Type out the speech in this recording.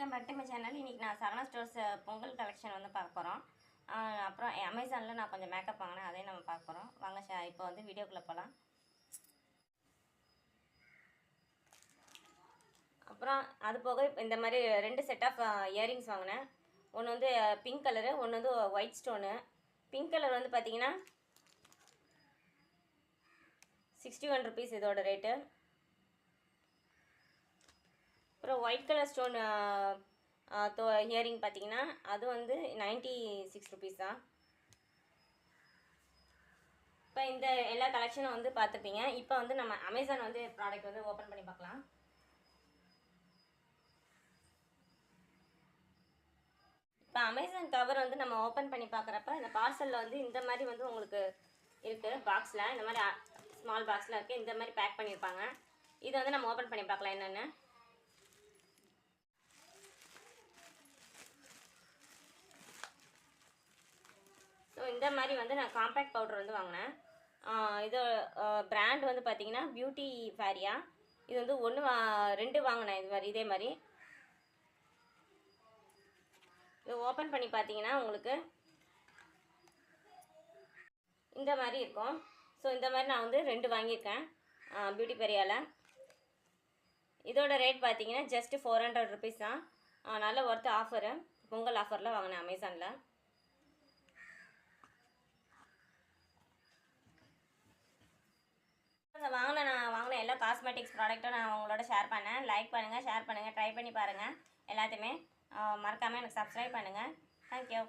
Welcome back to my channel. இன்றைக்கி நான் Saravana stores Pongal collection வந்து பார்க்க போகிறோம். அப்புறம் அமேசானில் நான் கொஞ்சம் மேக்கப் வாங்கினேன், அதையும் நம்ம பார்க்க போகிறோம். வாங்க இப்போ வந்து வீடியோக்குள்ளே போகலாம். அப்புறம் அது போக இந்த மாதிரி 2 செட் ஆஃப் இயரிங்ஸ் வாங்கினேன். ஒன்று வந்து பிங்க் கலரு, ஒன்று வந்து ஒயிட் ஸ்டோனு. பிங்க் கலர் வந்து பார்த்தீங்கன்னா 61 ருபீஸ் இதோட ரேட்டு. அப்புறம் ஒயிட் கலர் ஸ்டோன் இயரிங் பார்த்தீங்கன்னா அது வந்து 96 ருபீஸ் தான். இப்போ இந்த எல்லா கலெக்ஷனும் வந்து பார்த்துருப்பீங்க. இப்போ வந்து நம்ம அமேசான் வந்து ப்ராடக்ட் வந்து ஓப்பன் பண்ணி பார்க்கலாம். இப்போ அமேசான் கவர் வந்து நம்ம ஓப்பன் பண்ணி பார்க்குறப்ப இந்த பார்சலில் வந்து இந்த மாதிரி வந்து உங்களுக்கு இருக்குது. பாக்ஸில் இந்த மாதிரி ஸ்மால் பாக்ஸில் இருக்குது. இந்த மாதிரி பேக் பண்ணியிருப்பாங்க. இதை வந்து நம்ம ஓப்பன் பண்ணி பார்க்கலாம் என்னென்னு. ஸோ இந்த மாதிரி வந்து நான் காம்பேக்ட் பவுடர் வந்து வாங்கினேன். இது பிராண்ட் வந்து பார்த்தீங்கன்னா பியூட்டி ஃபேரியா. இது வந்து 2 வாங்கினேன் இதே மாதிரி. இது ஓப்பன் பண்ணி பார்த்தீங்கன்னா உங்களுக்கு இந்த மாதிரி இருக்கும். ஸோ இந்த மாதிரி நான் வந்து 2 வாங்கியிருக்கேன் பியூட்டி ஃபேரியாவில். இதோட ரேட் பார்த்தீங்கன்னா ஜஸ்ட் 400 ருபீஸ் தான். நல்ல ஒர்த்து ஆஃபரு, பொங்கல் ஆஃபரில் வாங்கினேன் அமேசானில். நான் வாங்கின எல்லா காஸ்மெட்டிக்ஸ் ப்ராடக்ட்டும் நான் உங்களோட ஷேர் பண்ணேன். லைக் பண்ணுங்கள், ஷேர் பண்ணுங்கள், ட்ரை பண்ணி பாருங்கள். எல்லாத்தையுமே மறக்காமல் எனக்கு சப்ஸ்கிரைப் பண்ணுங்கள். தேங்க்யூ.